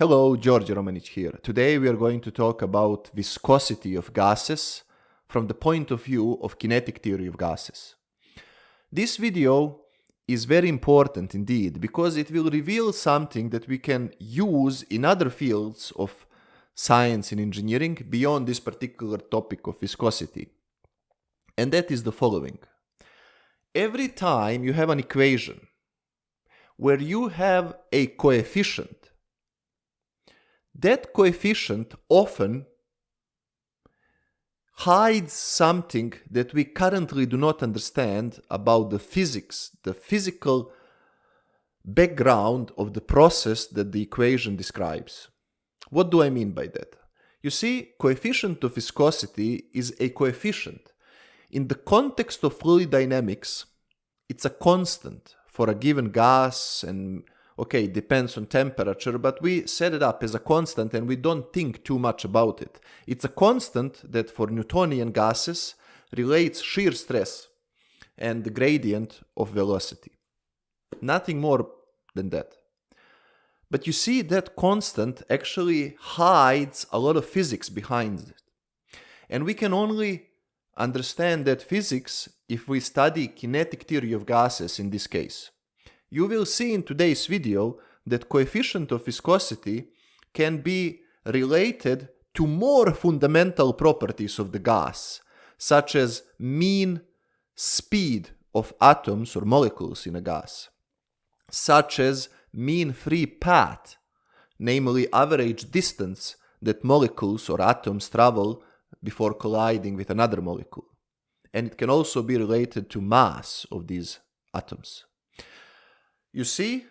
Hello, George Romanic here. Today we are going to talk about viscosity of gases from the point of view of kinetic theory of gases. This video is very important indeed because it will reveal something that we can use in other fields of science and engineering beyond this particular topic of viscosity. And that is the following. Every time you have an equation where you have a coefficient, that coefficient often hides something that we currently do not understand about the physics, the physical background of the process that the equation describes. What do I mean by that? You see, coefficient of viscosity is a coefficient. In the context of fluid dynamics, it's a constant for a given gas and okay, it depends on temperature, but we set it up as a constant and we don't think too much about it. It's a constant that for Newtonian gases relates shear stress and the gradient of velocity. Nothing more than that. But you see that constant actually hides a lot of physics behind it. And we can only understand that physics if we study kinetic theory of gases in this case. You will see in today's video that coefficient of viscosity can be related to more fundamental properties of the gas, such as mean speed of atoms or molecules in a gas, such as mean free path, namely average distance that molecules or atoms travel before colliding with another molecule. And it can also be related to mass of these atoms. You see,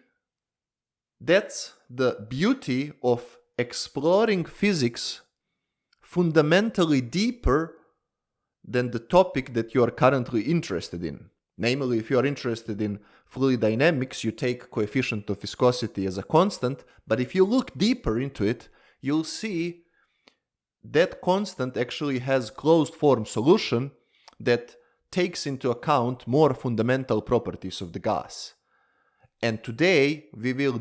that's the beauty of exploring physics fundamentally deeper than the topic that you are currently interested in. Namely, if you are interested in fluid dynamics, you take coefficient of viscosity as a constant, but if you look deeper into it, you'll see that constant actually has closed form solution that takes into account more fundamental properties of the gas. And today we will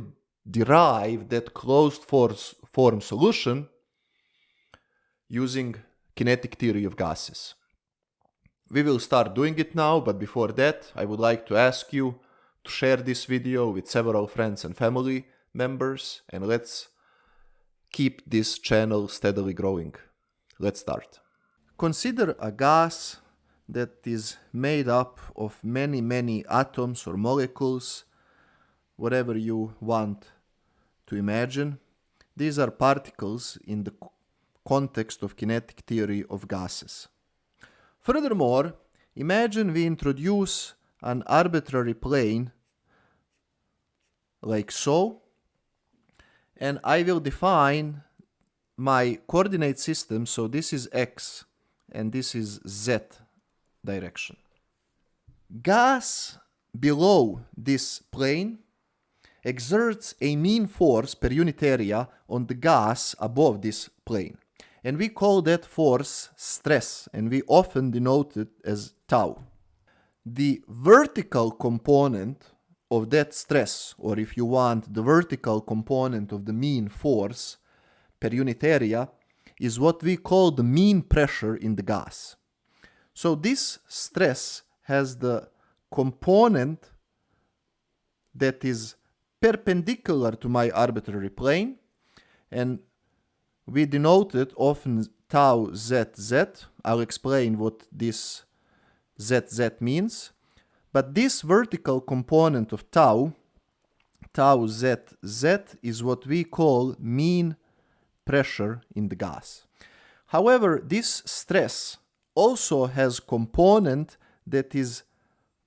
derive that closed form solution using kinetic theory of gases. We will start doing it now, but before that I would like to ask you to share this video with several friends and family members, and let's keep this channel steadily growing. Let's start. Consider a gas that is made up of many atoms or molecules, whatever you want to imagine. These are particles in the context of kinetic theory of gases. Furthermore, imagine we introduce an arbitrary plane like so, and I will define my coordinate system, so this is x and this is z direction. Gas below this plane exerts a mean force per unit area on the gas above this plane. And we call that force stress, and we often denote it as tau. The vertical component of that stress, or if you want, the vertical component of the mean force per unit area, is what we call the mean pressure in the gas. So this stress has the component that is perpendicular to my arbitrary plane, and we denote it often tau zz. I'll explain what this zz means. But this vertical component of tau zz, is what we call mean pressure in the gas. However, this stress also has component that is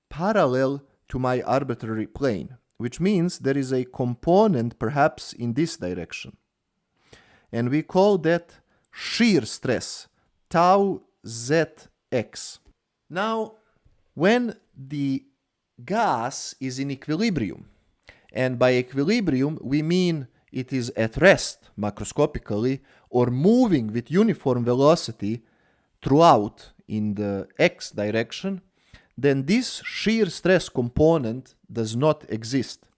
parallel to my arbitrary plane, which means there is a component perhaps in this direction. And we call that shear stress, tau zx. Now, when the gas is in equilibrium, and by equilibrium we mean it is at rest macroscopically or moving with uniform velocity throughout in the x direction, then this shear stress component does not exist.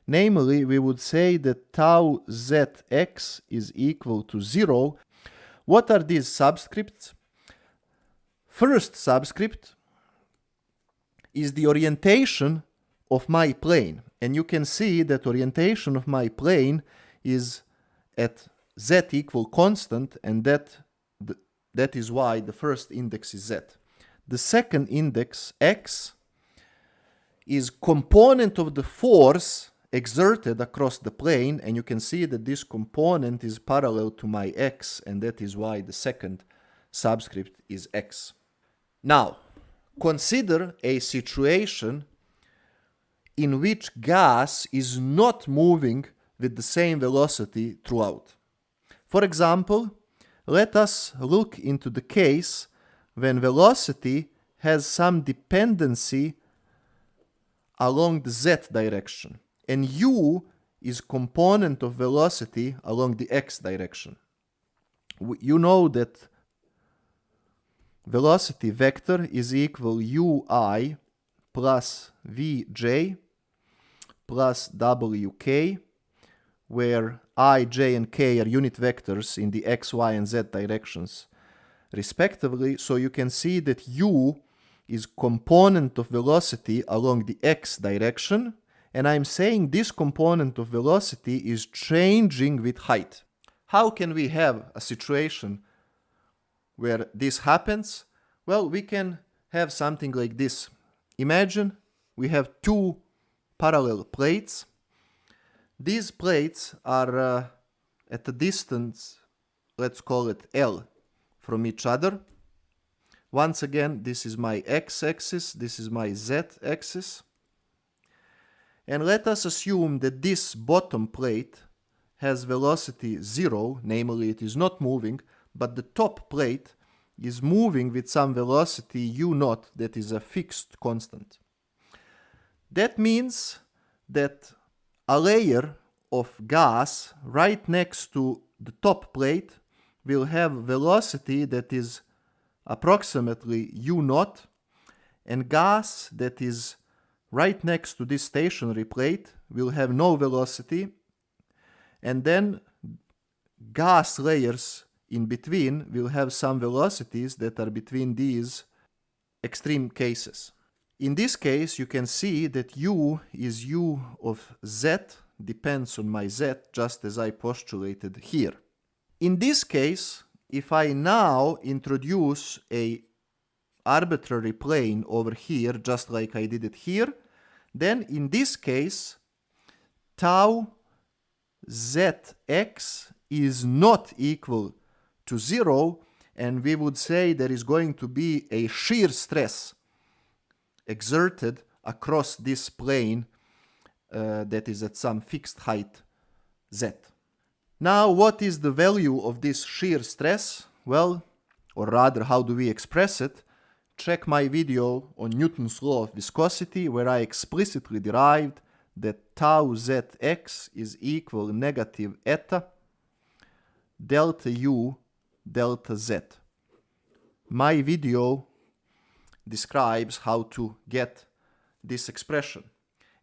Namely, we would say that tau zx is equal to 0. What are these subscripts? First subscript is the orientation of my plane. And you can see that orientation of my plane is at z equal constant, and that is why the first index is z. The second index, x, is component of the force exerted across the plane, and you can see that this component is parallel to my x, and that is why the second subscript is x. Now, consider a situation in which gas is not moving with the same velocity throughout. For example, let us look into the case when velocity has some dependency along the z direction, and u is component of velocity along the x direction. You know that velocity vector is equal ui plus vj plus wk, where I, j, and k are unit vectors in the x, y, and z directions respectively. So you can see that u is component of velocity along the x direction, and I'm saying this component of velocity is changing with height. How can we have a situation where this happens? Well, we can have something like this. Imagine we have two parallel plates. These plates are at a distance, let's call it L, from each other. Once again, this is my x-axis, this is my z-axis. And let us assume that this bottom plate has velocity 0, namely it is not moving, but the top plate is moving with some velocity u0 that is a fixed constant. That means that a layer of gas right next to the top plate will have velocity that is approximately u0, and gas that is right next to this stationary plate will have no velocity, and then gas layers in between will have some velocities that are between these extreme cases. In this case, you can see that u is u of z, depends on my z, just as I postulated here. In this case, if I now introduce a arbitrary plane over here, just like I did it here, then in this case, tau zx is not equal to 0, and we would say there is going to be a shear stress exerted across this plane that is at some fixed height z. Now, what is the value of this shear stress? Well, or rather, how do we express it? Check my video on Newton's law of viscosity, where I explicitly derived that tau zx is equal negative eta delta u delta z. My video describes how to get this expression.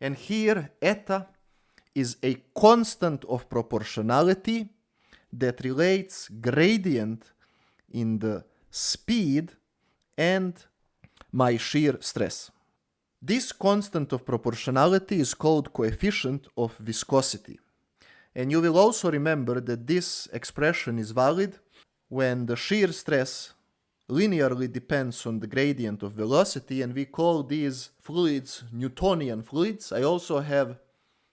And here, eta is a constant of proportionality that relates gradient in the speed and my shear stress. This constant of proportionality is called coefficient of viscosity. And you will also remember that this expression is valid when the shear stress linearly depends on the gradient of velocity, and we call these fluids Newtonian fluids. I also have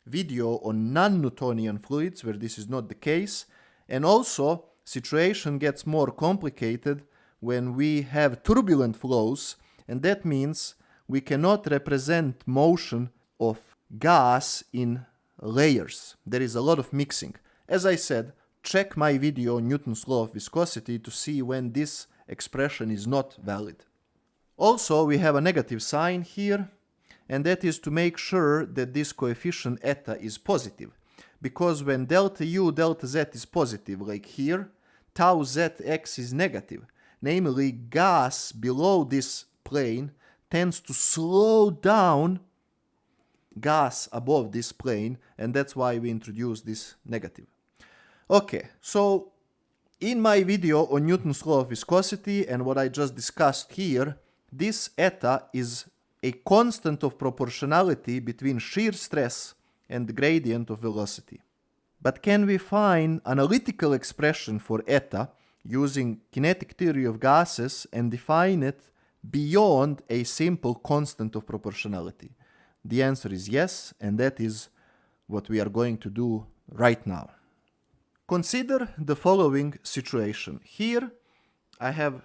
video on non-Newtonian fluids where this is not the case. And also, situation gets more complicated when we have turbulent flows, and that means we cannot represent motion of gas in layers. There is a lot of mixing. As I said, check my video on Newton's law of viscosity to see when this expression is not valid. Also, we have a negative sign here, and that is to make sure that this coefficient eta is positive. Because when delta u delta z is positive, like here, tau zx is negative. Namely, gas below this plane tends to slow down gas above this plane, and that's why we introduce this negative. Okay, so in my video on Newton's law of viscosity and what I just discussed here, this eta is a constant of proportionality between shear stress and the gradient of velocity. But can we find analytical expression for eta using kinetic theory of gases and define it beyond a simple constant of proportionality? The answer is yes, and that is what we are going to do right now. Consider the following situation. Here I have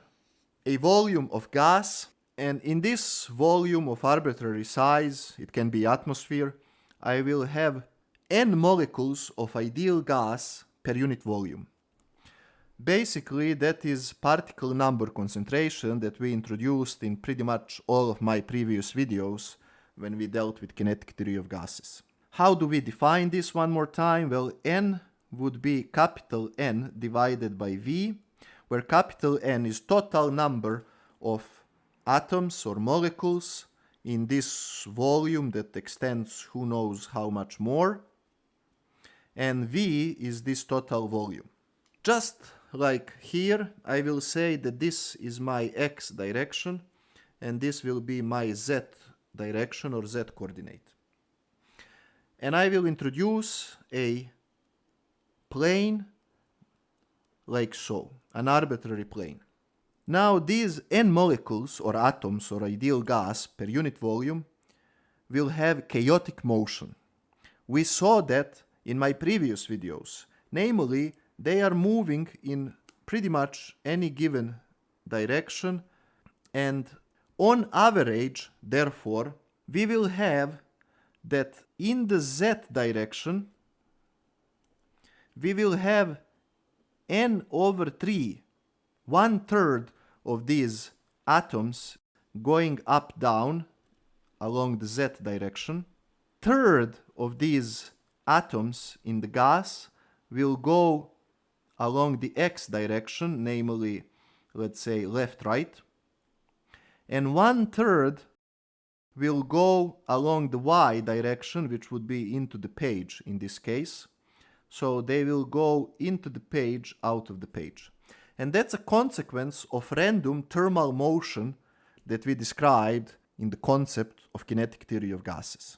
a volume of gas, and in this volume of arbitrary size, it can be atmosphere, I will have n molecules of ideal gas per unit volume. Basically, that is particle number concentration that we introduced in pretty much all of my previous videos when we dealt with kinetic theory of gases. How do we define this one more time? Well, n would be capital N divided by V, where capital N is total number of atoms or molecules in this volume that extends who knows how much more, and V is this total volume. Just like here, I will say that this is my x direction and this will be my z direction or z coordinate. And I will introduce a plane like so, an arbitrary plane. Now these n molecules or atoms or ideal gas per unit volume will have chaotic motion. We saw that in my previous videos. Namely, they are moving in pretty much any given direction, and on average, therefore, we will have that in the z direction we will have n over 3, 1/3 of these atoms going up down along the z direction. Third of these atoms in the gas will go along the x direction, namely, let's say, left-right. And 1/3 will go along the y direction, which would be into the page in this case. So they will go into the page, out of the page. And that's a consequence of random thermal motion that we described in the concept of kinetic theory of gases.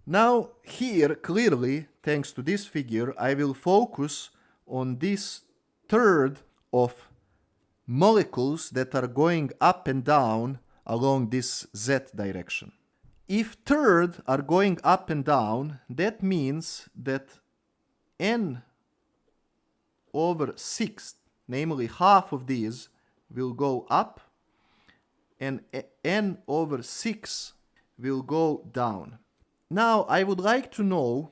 Now here, clearly, thanks to this figure, I will focus on this third of molecules that are going up and down along this z direction. If third are going up and down, that means that n over 6, namely half of these, will go up and n over 6 will go down. Now I would like to know,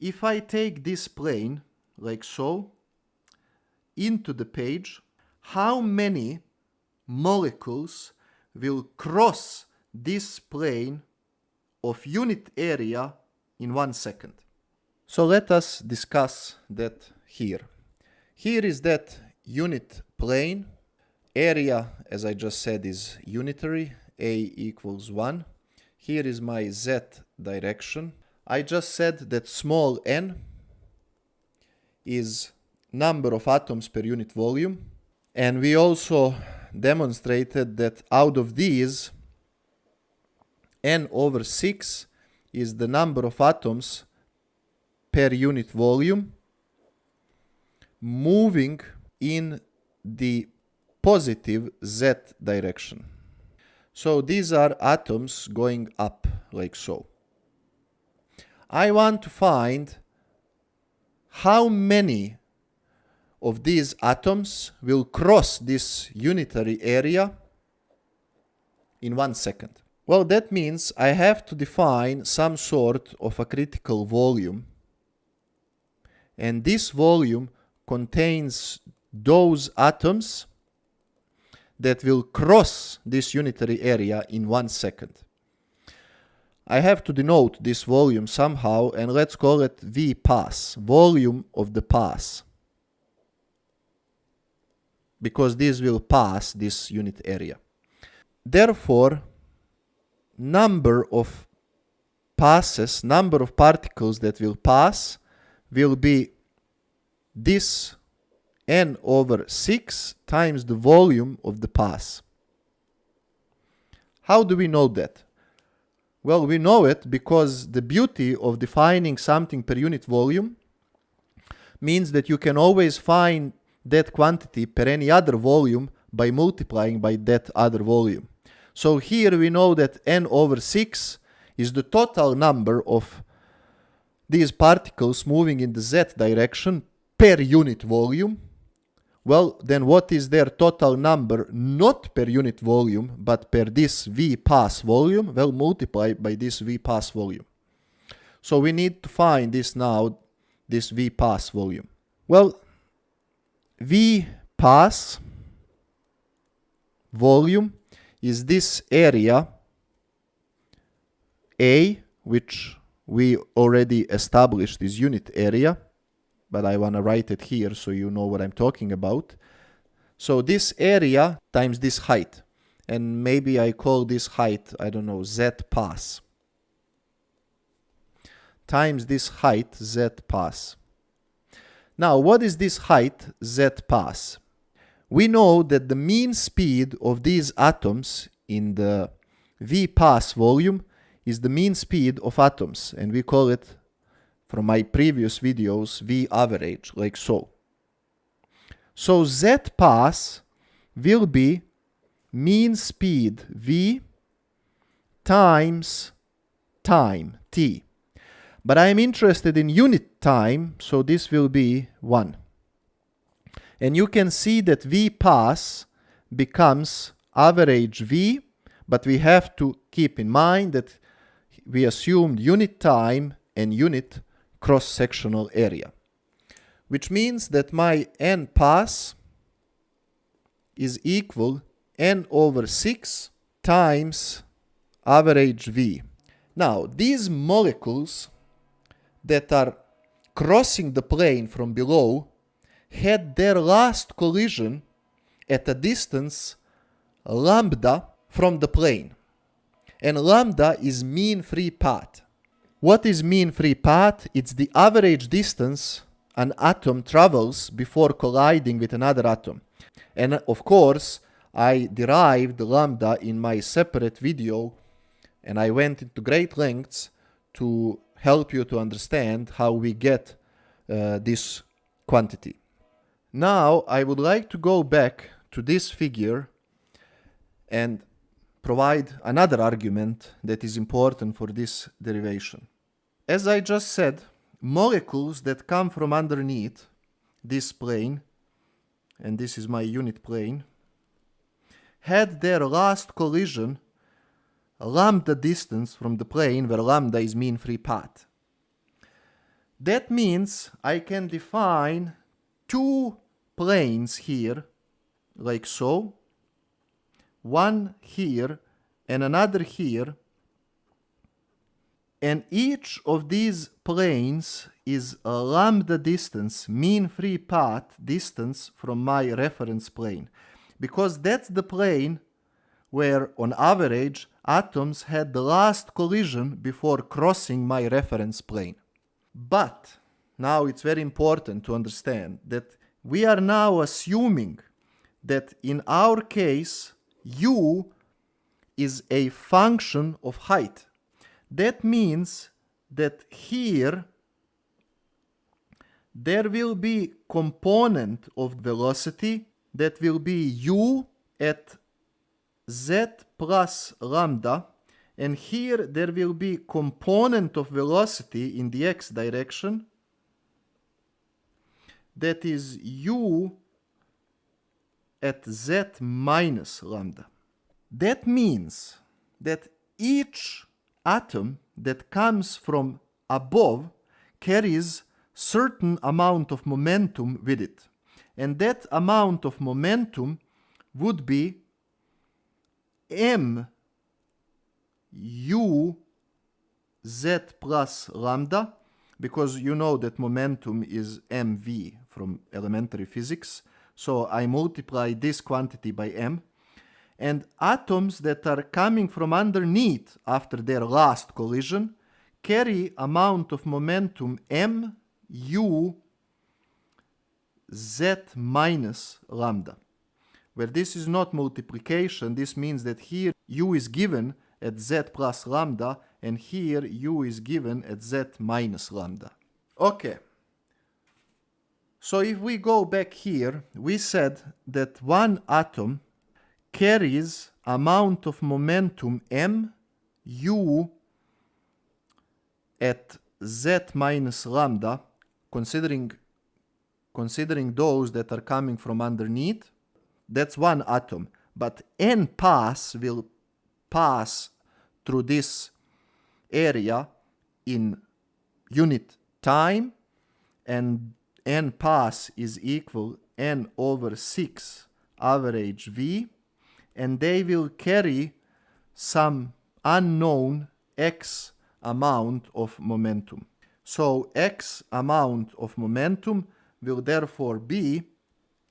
if I take this plane like so into the page, how many molecules will cross this plane of unit area in 1 second. So let us discuss that here. Here is that unit plane. Area, as I just said, is unitary, A equals 1. Here is my z direction. I just said that small n is number of atoms per unit volume. And we also demonstrated that out of these, n over 6 is the number of atoms per unit volume moving in the positive z direction. So these are atoms going up like so. I want to find how many of these atoms will cross this unitary area in 1 second. Well, that means I have to define some sort of a critical volume, and this volume contains those atoms that will cross this unitary area in 1 second. I have to denote this volume somehow, and let's call it V pass, volume of the pass, because this will pass this unit area. Therefore, number of passes, number of particles that will pass, will be this n over 6 times the volume of the pass. How do we know that? Well, we know it because the beauty of defining something per unit volume means that you can always find that quantity per any other volume by multiplying by that other volume. So here we know that n over 6 is the total number of these particles moving in the z direction per unit volume. Well, then what is their total number not per unit volume but per this v pass volume? Well, multiply by this v pass volume. So we need to find this now, this v pass volume. Well, v pass volume is this area A, which we already established is unit area, but I want to write it here so you know what I'm talking about. So this area times this height, and maybe I call this height, I don't know, z pass, times this height, z pass. Now, what is this height, z pass? We know that the mean speed of these atoms in the v pass volume is the mean speed of atoms, and we call it, from my previous videos, v average, like so. So z pass will be mean speed v times time, t. But I'm interested in unit time, so this will be 1. And you can see that v pass becomes average v, but we have to keep in mind that we assumed unit time and unit cross-sectional area, which means that my n pass is equal n over 6 times average v. Now, these molecules that are crossing the plane from below had their last collision at a distance lambda from the plane. And lambda is mean free path. What is mean free path? It's the average distance an atom travels before colliding with another atom. And of course, I derived lambda in my separate video, and I went into great lengths to help you to understand how we get this quantity. Now, I would like to go back to this figure and provide another argument that is important for this derivation. As I just said, molecules that come from underneath this plane, and this is my unit plane, had their last collision lambda distance from the plane, where lambda is mean free path. That means I can define two planes here, like so, one here and another here, and each of these planes is a lambda distance, mean free path distance from my reference plane, because that's the plane where, on average, atoms had the last collision before crossing my reference plane. But now it's very important to understand that we are now assuming that in our case, u is a function of height. That means that here there will be component of velocity that will be u at z plus lambda, and here there will be component of velocity in the x direction that is u at z minus lambda. That means that each atom that comes from above carries certain amount of momentum with it, and that amount of momentum would be m u z plus lambda, because you know that momentum is mv from elementary physics, so I multiply this quantity by m, and atoms that are coming from underneath after their last collision carry amount of momentum m u z minus lambda. Where this is not multiplication, this means that here u is given at z plus lambda, and here u is given at z minus lambda. Okay. So if we go back here, we said that one atom carries amount of momentum m u at z minus lambda, considering those that are coming from underneath. That's one atom. But n pass will pass through this area in unit time, and n pass is equal n over 6 average v, and they will carry some unknown x amount of momentum. So x amount of momentum will therefore be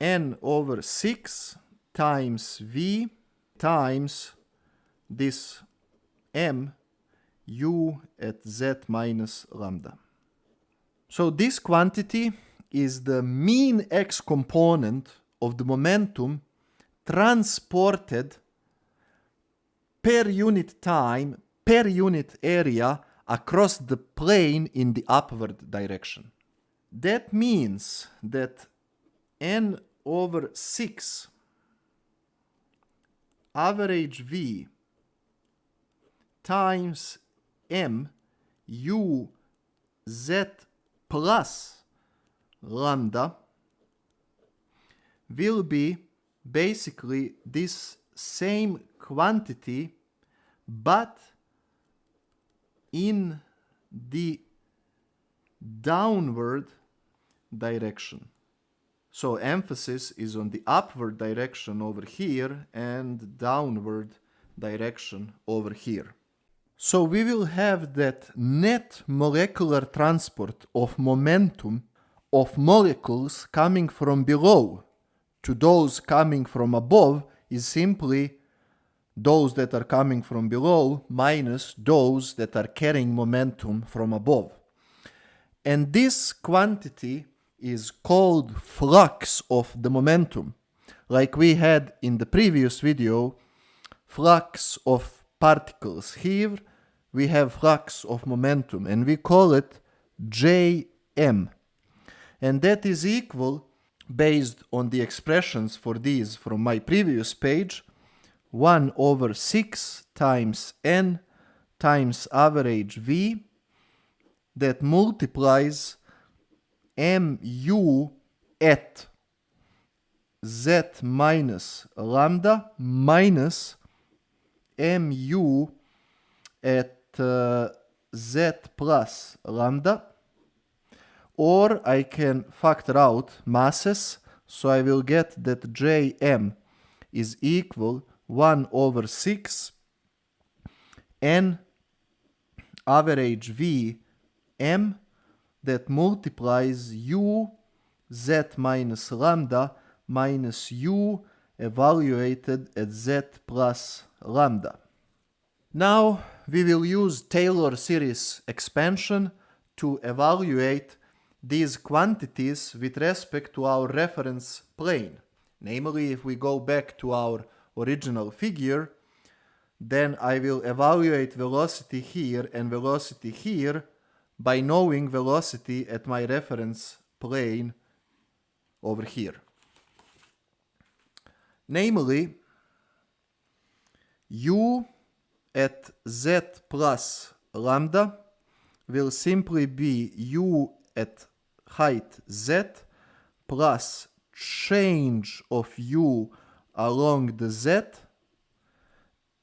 n over 6 times v times this m u at z minus lambda. So this quantity is the mean x component of the momentum transported per unit time, per unit area across the plane in the upward direction. That means that n over 6 average v times m u z plus lambda will be basically this same quantity, but in the downward direction. So emphasis is on the upward direction over here and downward direction over here. So we will have that net molecular transport of momentum of molecules coming from below to those coming from above is simply those that are coming from below minus those that are carrying momentum from above. And this quantity is called flux of the momentum. Like we had in the previous video, flux of particles. Here we have flux of momentum, and we call it Jm. And that is equal, based on the expressions for these from my previous page, 1 over 6 times n times average v, that multiplies mu at z minus lambda minus mu at z plus lambda. Or I can factor out masses, so I will get that Jm is equal 1 over 6 n average v m that multiplies u z minus lambda minus u evaluated at z plus lambda. Now we will use Taylor series expansion to evaluate these quantities with respect to our reference plane. Namely, if we go back to our original figure, then I will evaluate velocity here and velocity here by knowing velocity at my reference plane over here. Namely, u at z plus lambda will simply be u at height z plus change of u along the z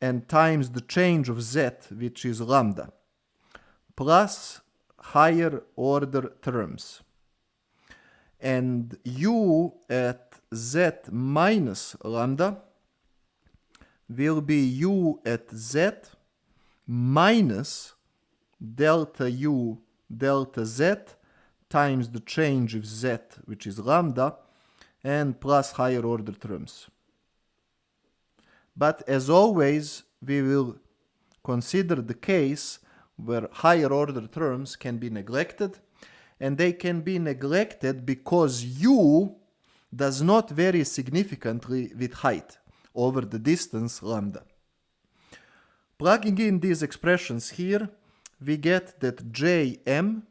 and times the change of z, which is lambda, plus higher order terms. And u at z minus lambda will be u at z minus delta u delta z times the change of z, which is lambda, and plus higher order terms. But as always, we will consider the case where higher order terms can be neglected, and they can be neglected because u does not vary significantly with height over the distance lambda. Plugging in these expressions here, we get that Jm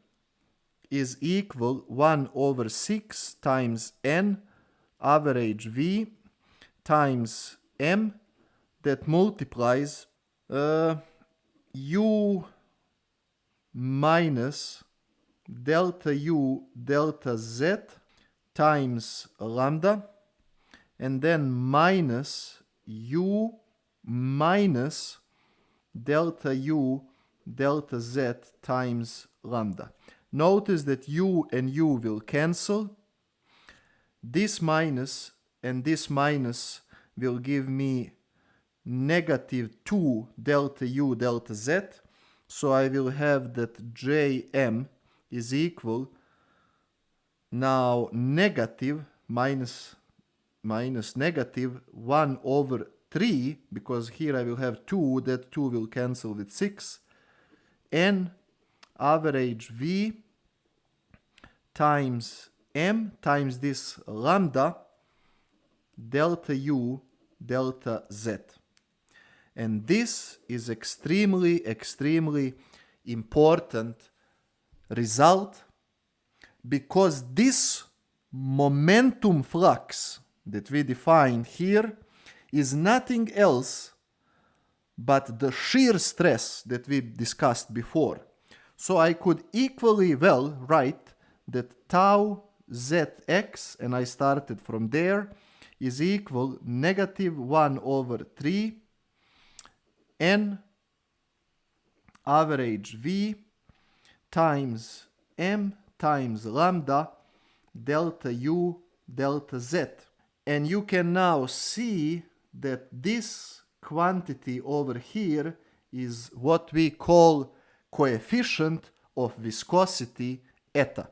is equal 1 over 6 times n average v times m that multiplies u minus delta u delta z times lambda, and then minus u minus delta u delta z times lambda. Notice that u and u will cancel. This minus and this minus will give me negative 2 delta u delta z. So I will have that Jm is equal now negative minus negative 1 over 3, because here I will have 2, that 2 will cancel with 6, n average v times m times this lambda delta u delta z. And this is extremely important result, because this momentum flux that we define here is nothing else but the shear stress that we discussed before. So I could equally well write that tau zx, and I started from there, is equal negative 1 over 3 n average v times m times lambda delta u delta z. And you can now see that this quantity over here is what we call coefficient of viscosity eta.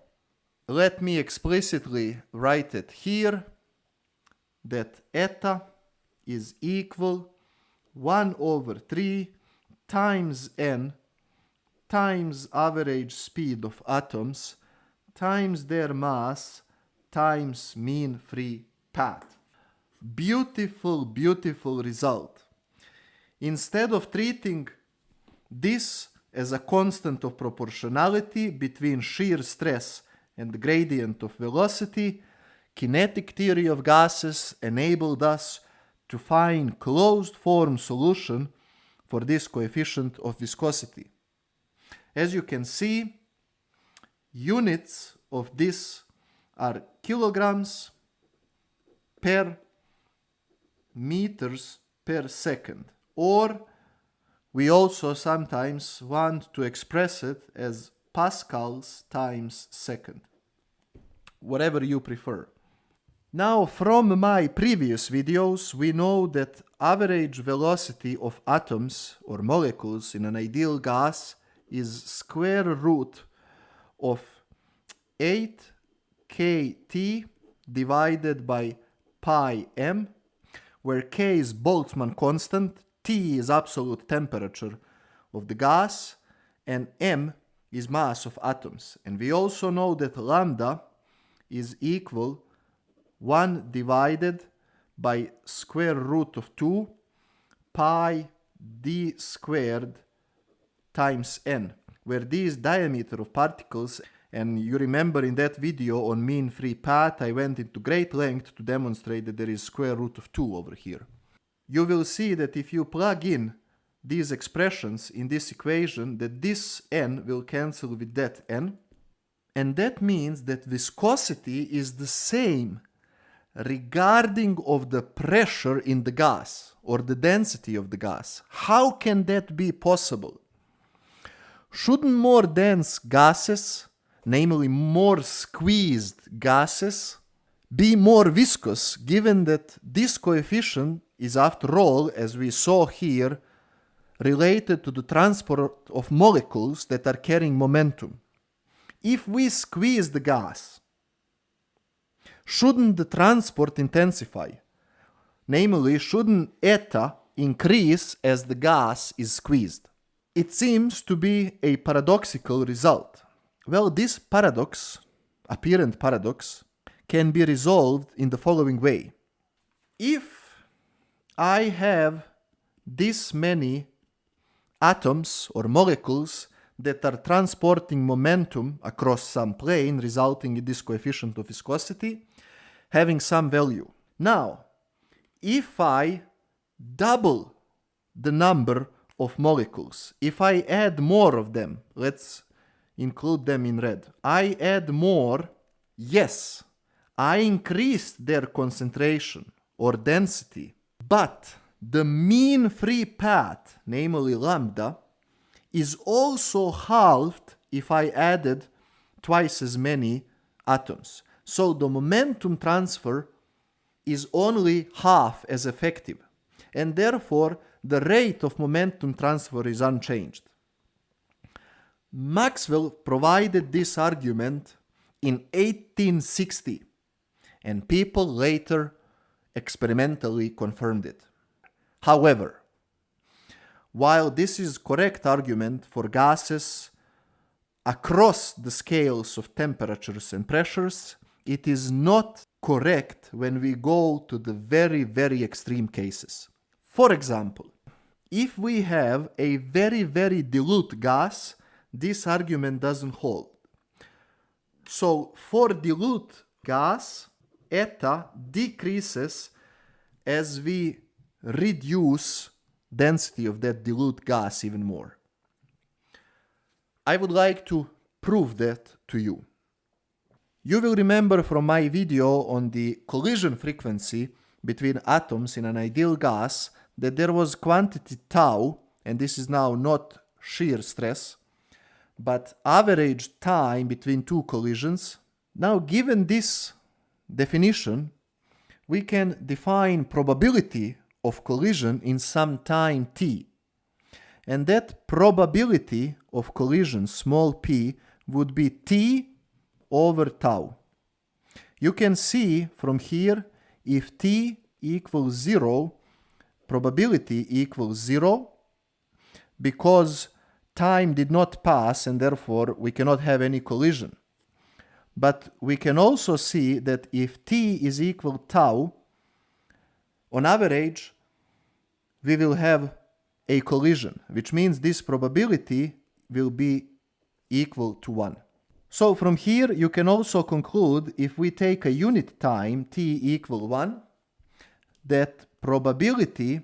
Let me explicitly write it here, that eta is equal 1 over 3 times n times average speed of atoms times their mass times mean free path. Beautiful, beautiful result. Instead of treating this as a constant of proportionality between shear stress and the gradient of velocity, kinetic theory of gases enabled us to find closed form solution for this coefficient of viscosity. As you can see, units of this are kilograms per meters per second, or we also sometimes want to express it as pascals times second, whatever you prefer. Now, from my previous videos, we know that average velocity of atoms or molecules in an ideal gas is square root of 8 kT divided by pi m, where k is Boltzmann constant, T is absolute temperature of the gas, and m is mass of atoms. And we also know that lambda is equal 1 divided by square root of 2 pi d squared times n, where d is diameter of particles. And you remember in that video on mean free path, I went into great length to demonstrate that there is square root of 2 over here. You will see that if you plug in these expressions in this equation, that this n will cancel with that n, and that means that viscosity is the same regarding of the pressure in the gas or the density of the gas. How can that be possible? Shouldn't more dense gases, namely more squeezed gases, be more viscous, given that this coefficient is, after all, as we saw here, related to the transport of molecules that are carrying momentum? If we squeeze the gas, shouldn't the transport intensify? Namely, shouldn't eta increase as the gas is squeezed? It seems to be a paradoxical result. Well, this paradox, apparent paradox, can be resolved in the following way. If I have this many atoms or molecules that are transporting momentum across some plane, resulting in this coefficient of viscosity, having some value. Now, if I double the number of molecules, if I add more of them, let's include them in red, I add more, yes, I increased their concentration or density, but the mean free path, namely lambda, is also halved if I added twice as many atoms. So the momentum transfer is only half as effective, and therefore the rate of momentum transfer is unchanged. Maxwell provided this argument in 1860, and people later experimentally confirmed it. However, while this is correct argument for gases across the scales of temperatures and pressures, it is not correct when we go to the very, very extreme cases. For example, if we have a very, very dilute gas, this argument doesn't hold. So for dilute gas, eta decreases as we reduce density of that dilute gas even more. I would like to prove that to you. You will remember from my video on the collision frequency between atoms in an ideal gas that there was quantity tau, and this is now not shear stress, but average time between two collisions. Now, given this definition, we can define probability of collision in some time t. And that probability of collision, small p, would be t over tau. You can see from here, if t equals 0, probability equals 0, because time did not pass and therefore we cannot have any collision. But we can also see that if t is equal tau, on average, we will have a collision, which means this probability will be equal to 1. So from here, you can also conclude, if we take a unit time, t equal 1, that probability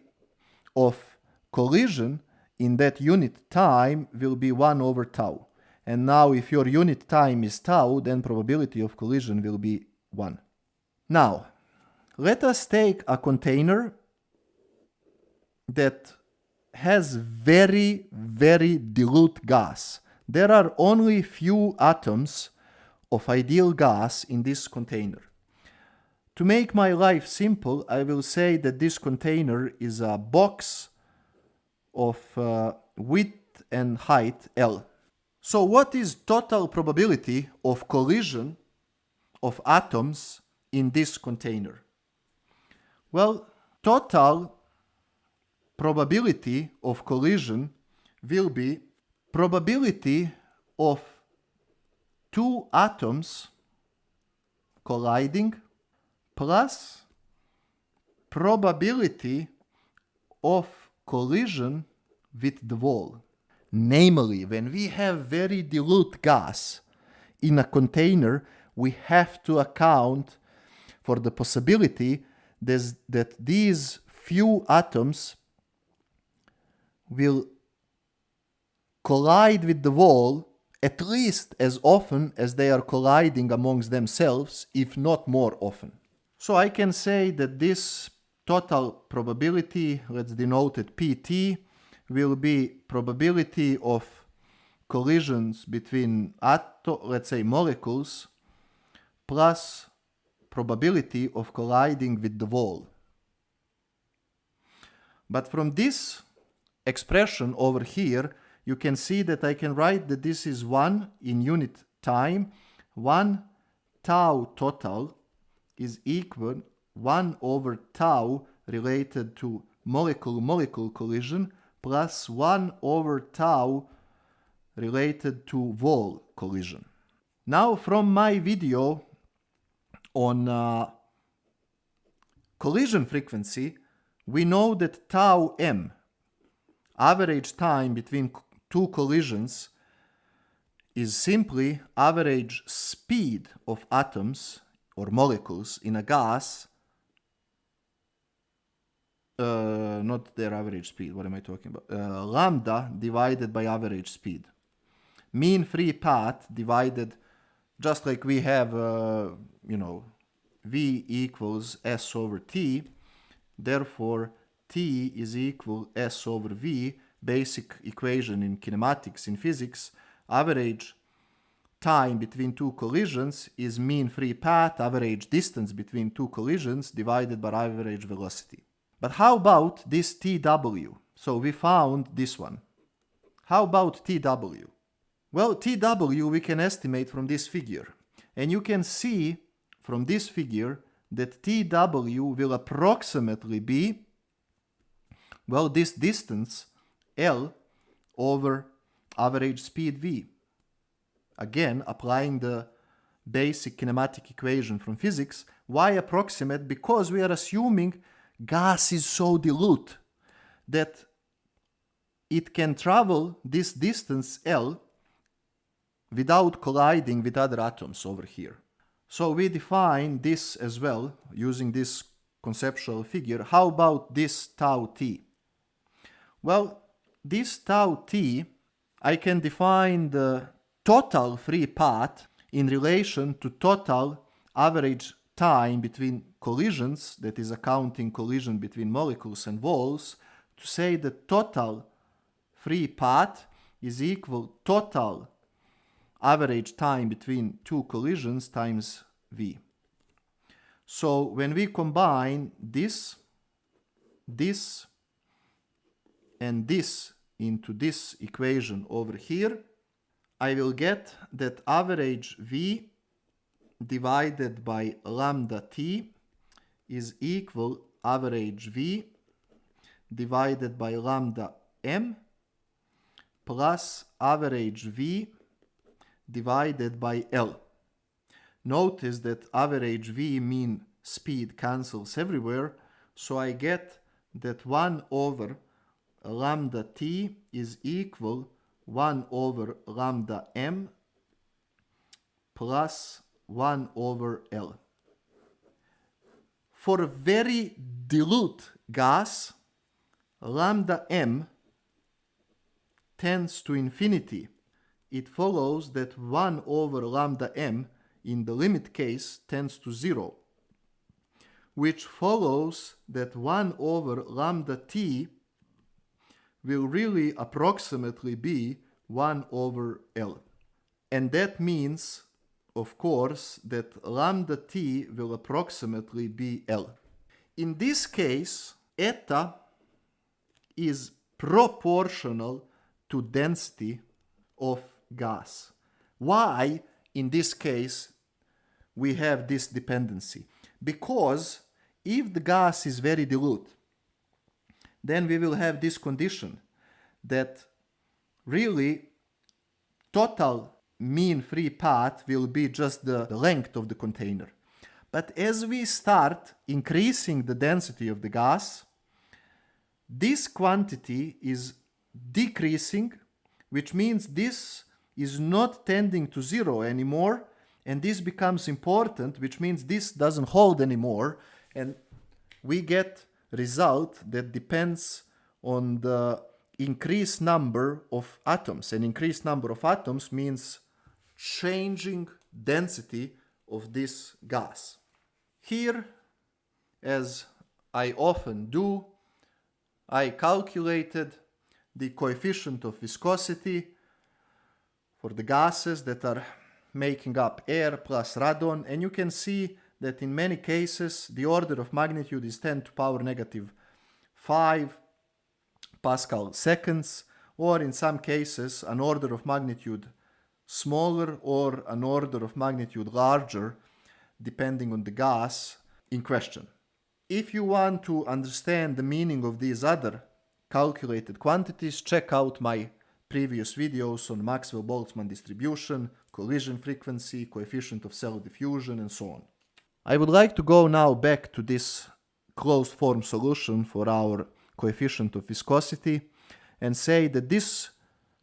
of collision in that unit time will be 1 over tau. And now if your unit time is tau, then probability of collision will be 1. Now, let us take a container that has very, very dilute gas. There are only few atoms of ideal gas in this container. To make my life simple, I will say that this container is a box of width and height L. So what is total probability of collision of atoms in this container? Well, total probability of collision will be probability of two atoms colliding plus probability of collision with the wall. Namely, when we have very dilute gas in a container, we have to account for the possibility that these few atoms will collide with the wall at least as often as they are colliding amongst themselves, if not more often. So I can say that this total probability, let's denote it PT, will be probability of collisions between let's say molecules, plus probability of colliding with the wall. But from this expression over here, you can see that I can write that this is 1 in unit time. 1 tau total is equal 1 over tau related to molecule-molecule collision plus 1 over tau related to wall collision. Now, from my video on collision frequency, we know that tau m, average time between two collisions, is simply average speed of atoms or molecules in a gas, not their average speed, what am I talking about? Lambda divided by average speed. Mean free path divided, just like we have, V equals S over T, therefore T is equal S over V, basic equation in kinematics in physics. Average time between two collisions is mean free path, average distance between two collisions divided by average velocity. But how about this TW? So we found this one. How about TW? Well, TW we can estimate from this figure. And you can see from this figure that TW will approximately be, well, this distance L over average speed V. Again, applying the basic kinematic equation from physics. Why approximate? Because we are assuming gas is so dilute that it can travel this distance L without colliding with other atoms over here. So we define this as well using this conceptual figure. How about this tau t? Well, this tau t, I can define the total free path in relation to total average time between collisions, that is accounting collision between molecules and walls, to say the total free path is equal total average time between two collisions times V. So when we combine this and this into this equation over here, I will get that average V divided by lambda t is equal average V divided by lambda m plus average V divided by L. Notice that average V mean speed cancels everywhere, so I get that 1 over lambda t is equal 1 over lambda m plus 1 over L. For a very dilute gas, lambda m tends to infinity. It follows that 1 over lambda m in the limit case tends to 0, which follows that 1 over lambda t will really approximately be 1 over L. And that means, of course, that lambda t will approximately be L. In this case, eta is proportional to density of gas. Why, in this case, we have this dependency? Because if the gas is very dilute, then we will have this condition that really total mean free path will be just the length of the container. But as we start increasing the density of the gas, this quantity is decreasing, which means this is not tending to 0 anymore, and this becomes important, which means this doesn't hold anymore, and we get result that depends on the increased number of atoms. An increased number of atoms means changing density of this gas. Here, as I often do, I calculated the coefficient of viscosity for the gases that are making up air plus radon, and you can see that in many cases the order of magnitude is 10 to power negative 5 Pascal seconds, or in some cases an order of magnitude smaller or an order of magnitude larger, depending on the gas in question. If you want to understand the meaning of these other calculated quantities, check out my previous videos on Maxwell-Boltzmann distribution, collision frequency, coefficient of cell diffusion, and so on. I would like to go now back to this closed form solution for our coefficient of viscosity and say that this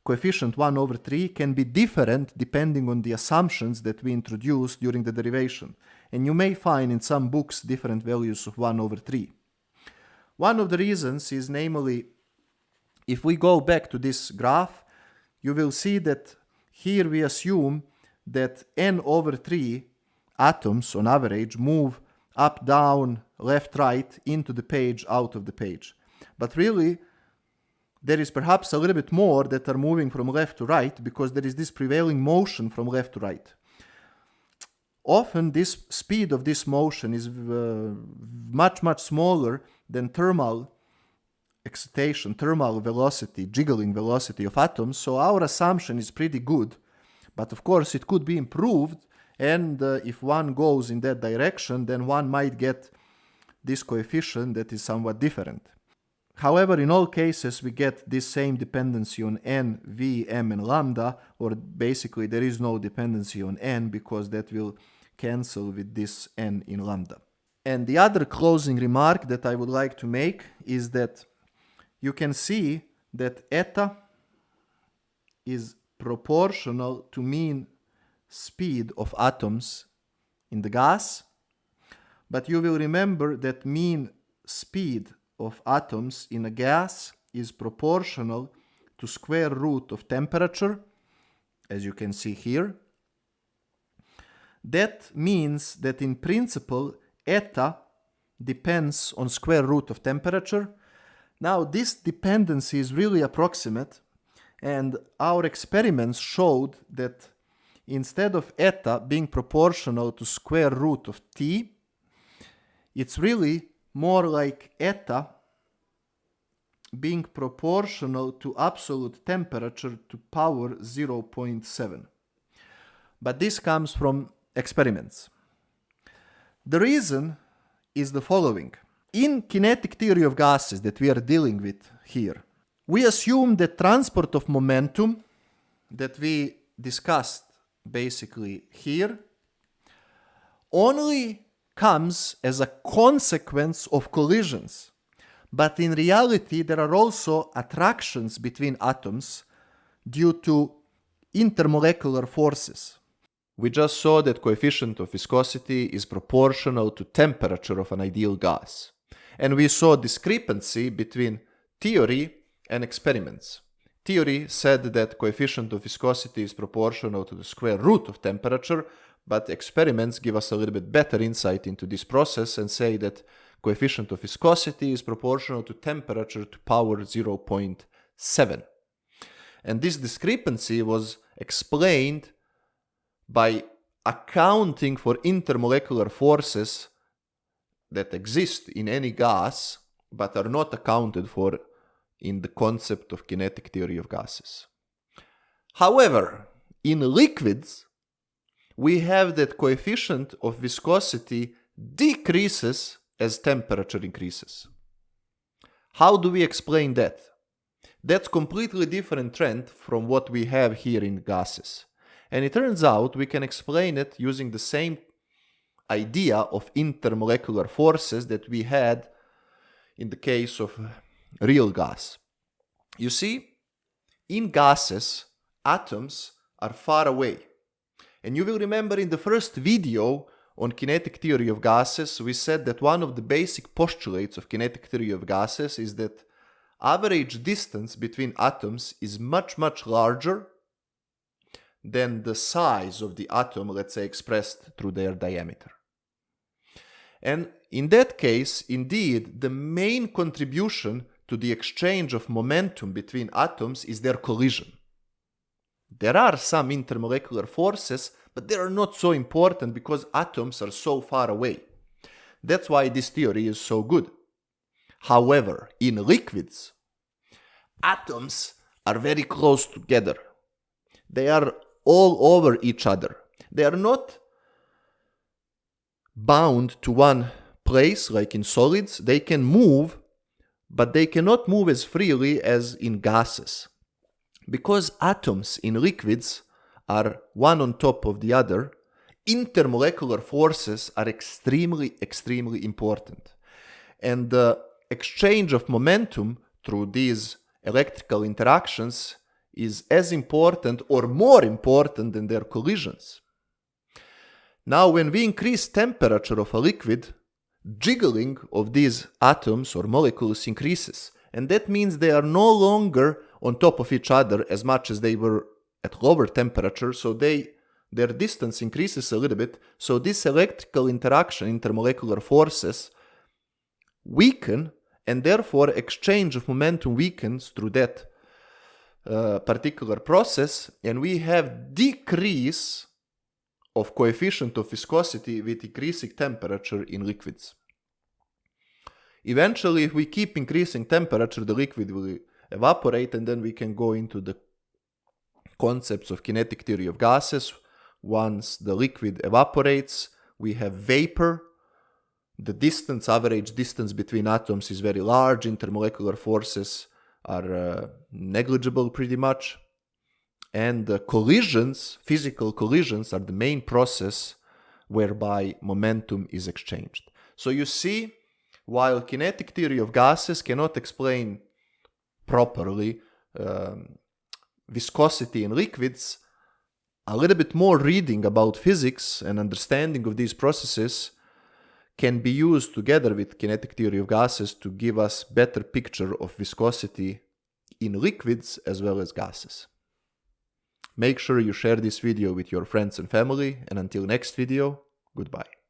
coefficient 1 over 3 can be different depending on the assumptions that we introduced during the derivation. And you may find in some books different values of 1 over 3. One of the reasons is namely, if we go back to this graph, you will see that here we assume that n over 3 atoms on average move up, down, left, right, into the page, out of the page. But really, there is perhaps a little bit more that are moving from left to right because there is this prevailing motion from left to right. Often this speed of this motion is much smaller than thermal excitation, thermal velocity, jiggling velocity of atoms, so our assumption is pretty good. But of course it could be improved, and if one goes in that direction, then one might get this coefficient that is somewhat different. However, in all cases we get this same dependency on n, v, m, and lambda, or basically there is no dependency on n because that will cancel with this n in lambda. And the other closing remark that I would like to make is that you can see that eta is proportional to mean speed of atoms in the gas, but you will remember that mean speed of atoms in a gas is proportional to square root of temperature, as you can see here. That means that in principle eta depends on square root of temperature. Now this dependency is really approximate, and our experiments showed that instead of eta being proportional to square root of T, it's really more like eta being proportional to absolute temperature to power 0.7. But this comes from experiments. The reason is the following. In kinetic theory of gases that we are dealing with here, we assume that transport of momentum that we discussed basically here only comes as a consequence of collisions. But in reality, there are also attractions between atoms due to intermolecular forces. We just saw that coefficient of viscosity is proportional to temperature of an ideal gas. And we saw discrepancy between theory and experiments. Theory said that coefficient of viscosity is proportional to the square root of temperature, but experiments give us a little bit better insight into this process and say that coefficient of viscosity is proportional to temperature to power 0.7. And this discrepancy was explained by accounting for intermolecular forces that exist in any gas but are not accounted for in the concept of kinetic theory of gases. However, in liquids, we have that coefficient of viscosity decreases as temperature increases. How do we explain that? That's completely different trend from what we have here in gases. And it turns out we can explain it using the same idea of intermolecular forces that we had in the case of real gas. You see, in gases, atoms are far away. And you will remember in the first video on kinetic theory of gases, we said that one of the basic postulates of kinetic theory of gases is that average distance between atoms is much larger than the size of the atom, let's say, expressed through their diameter. And in that case, indeed, the main contribution to the exchange of momentum between atoms is their collision. There are some intermolecular forces, but they are not so important because atoms are so far away. That's why this theory is so good. However, in liquids, atoms are very close together. They are all over each other. They are not bound to one place like in solids. They can move but they cannot move as freely as in gases. Because atoms in liquids are one on top of the other, intermolecular forces are extremely important. And the exchange of momentum through these electrical interactions is as important or more important than their collisions. Now, when we increase temperature of a liquid, jiggling of these atoms or molecules increases. And that means they are no longer on top of each other as much as they were at lower temperature, so their distance increases a little bit. So this electrical interaction, intermolecular forces, weaken, and therefore exchange of momentum weakens through that particular process, and we have decrease of coefficient of viscosity with increasing temperature in liquids. Eventually, if we keep increasing temperature, the liquid will evaporate, and then we can go into the concepts of kinetic theory of gases. Once the liquid evaporates, we have vapor. The average distance between atoms is very large. Intermolecular forces are negligible pretty much. And the collisions, physical collisions, are the main process whereby momentum is exchanged. So you see, while kinetic theory of gases cannot explain properly viscosity in liquids, a little bit more reading about physics and understanding of these processes can be used together with kinetic theory of gases to give us better picture of viscosity in liquids as well as gases. Make sure you share this video with your friends and family, and until next video, goodbye.